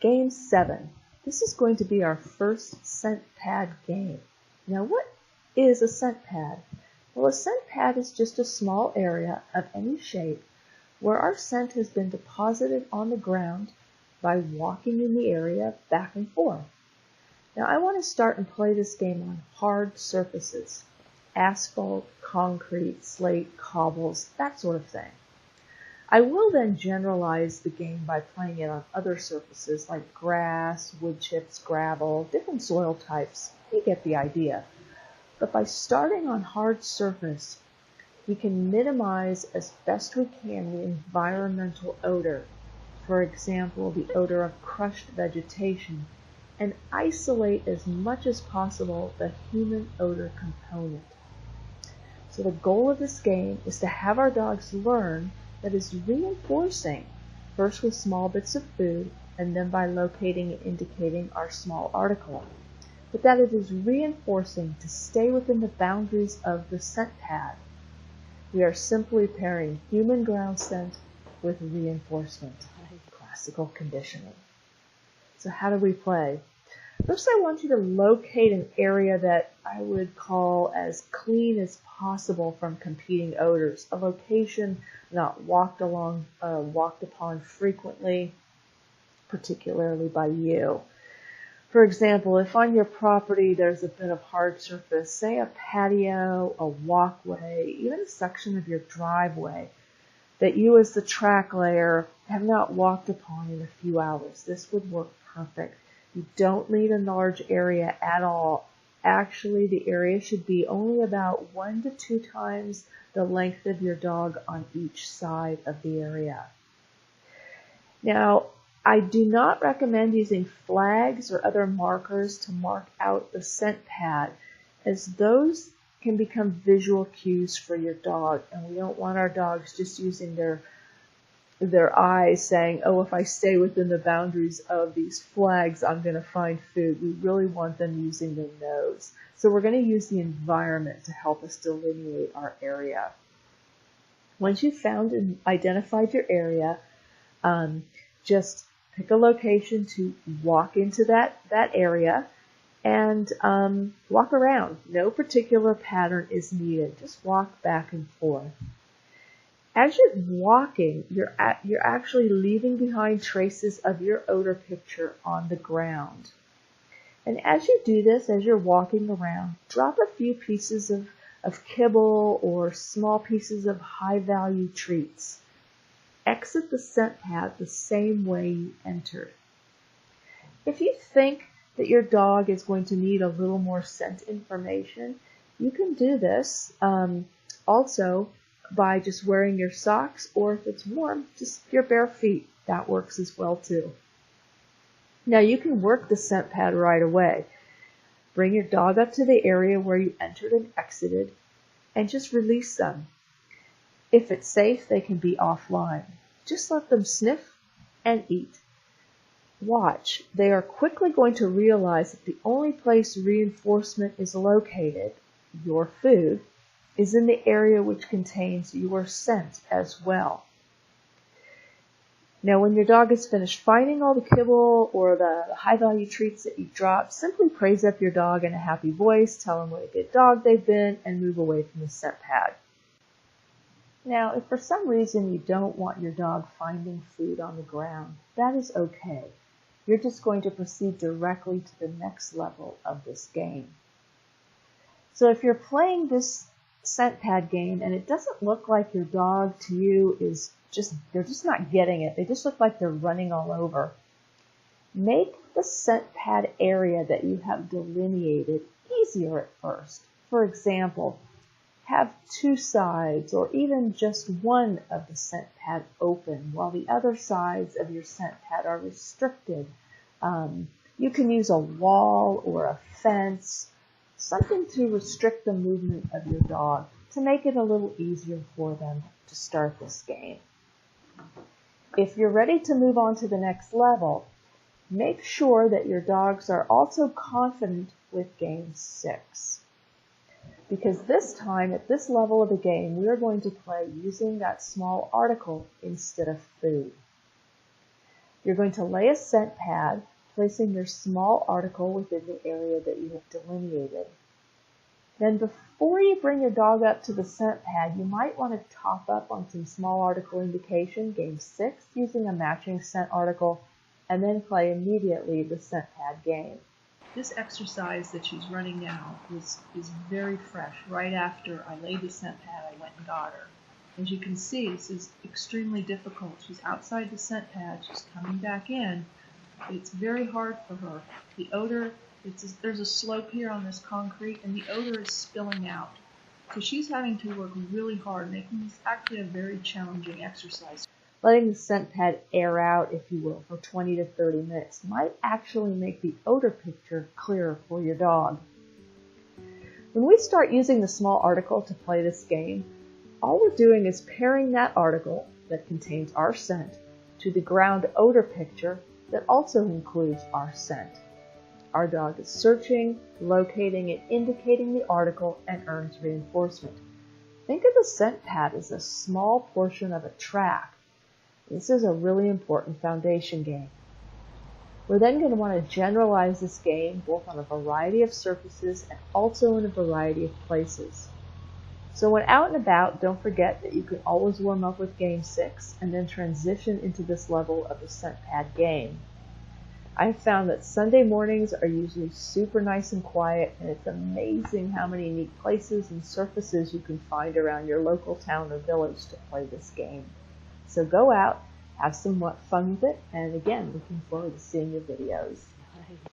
Game 7. This is going to be our first scent pad game. Now, what is a scent pad? Well, a scent pad is just a small area of any shape where our scent has been deposited on the ground by walking in the area back and forth. Now, I want to start and play this game on hard surfaces, asphalt, concrete, slate, cobbles, that sort of thing. I will then generalize the game by playing it on other surfaces like grass, wood chips, gravel, different soil types. You get the idea. But by starting on hard surface, we can minimize as best we can the environmental odor, for example, the odor of crushed vegetation, and isolate as much as possible the human odor component. So the goal of this game is to have our dogs learn that is reinforcing, first with small bits of food, and then by locating and indicating our small article. But that it is reinforcing to stay within the boundaries of the scent pad. We are simply pairing human ground scent with reinforcement, classical conditioning. So how do we play? First, I want you to locate an area that I would call as clean as possible from competing odors, a location not walked upon frequently, particularly by you. For example, if on your property there's a bit of hard surface, say a patio, a walkway, even a section of your driveway that you as the track layer have not walked upon in a few hours, this would work perfect. You don't need a large area at all. Actually, the area should be only about 1 to 2 times the length of your dog on each side of the area. Now, I do not recommend using flags or other markers to mark out the scent pad, as those can become visual cues for your dog, and we don't want our dogs just using their eyes saying, oh, if I stay within the boundaries of these flags, I'm going to find food. We really want them using their nose. So we're going to use the environment to help us delineate our area. Once you've found and identified your area, just pick a location to walk into that area and walk around. No particular pattern is needed. Just walk back and forth. As you're walking, you're actually leaving behind traces of your odor picture on the ground. And as you do this, as you're walking around, drop a few pieces of kibble or small pieces of high-value treats. Exit the scent pad the same way you entered. If you think that your dog is going to need a little more scent information, you can do this also by just wearing your socks, or if it's warm, just your bare feet. That works as well too. Now you can work the scent pad right away. Bring your dog up to the area where you entered and exited, and just release them. If it's safe, they can be offline. Just let them sniff and eat. Watch. They are quickly going to realize that the only place reinforcement is located, your food, is in the area which contains your scent as well. Now, when your dog is finished finding all the kibble or the high-value treats that you dropped, simply praise up your dog in a happy voice, tell them what a good dog they've been, and move away from the scent pad. Now, if for some reason you don't want your dog finding food on the ground, that is okay. You're just going to proceed directly to the next level of this game. So if you're playing this scent pad game and it doesn't look like your dog to you they're just not getting it. They just look like they're running all over. Make the scent pad area that you have delineated easier at first. For example, have 2 sides or even just one of the scent pad open while the other sides of your scent pad are restricted. You can use a wall or a fence, something to restrict the movement of your dog to make it a little easier for them to start this game. If you're ready to move on to the next level, make sure that your dogs are also confident with game 6. Because this time, at this level of the game, we are going to play using that small article instead of food. You're going to lay a scent pad, placing your small article within the area that you have delineated. Then before you bring your dog up to the scent pad, you might want to top up on some small article indication, game 6, using a matching scent article, and then play immediately the scent pad game. This exercise that she's running now is very fresh. Right after I laid the scent pad, I went and got her. As you can see, this is extremely difficult. She's outside the scent pad, she's coming back in. It's very hard for her. The odor, there's a slope here on this concrete, and the odor is spilling out. So she's having to work really hard, making this actually a very challenging exercise. Letting the scent pad air out, if you will, for 20 to 30 minutes might actually make the odor picture clearer for your dog. When we start using the small article to play this game, all we're doing is pairing that article that contains our scent to the ground odor picture that also includes our scent. Our dog is searching, locating, and indicating the article and earns reinforcement. Think of the scent pad as a small portion of a track. This is a really important foundation game. We're then going to want to generalize this game both on a variety of surfaces and also in a variety of places. So when out and about, don't forget that you can always warm up with game 6 and then transition into this level of the scent pad game. I've found that Sunday mornings are usually super nice and quiet, and it's amazing how many neat places and surfaces you can find around your local town or village to play this game. So go out, have some fun with it, and again, looking forward to seeing your videos.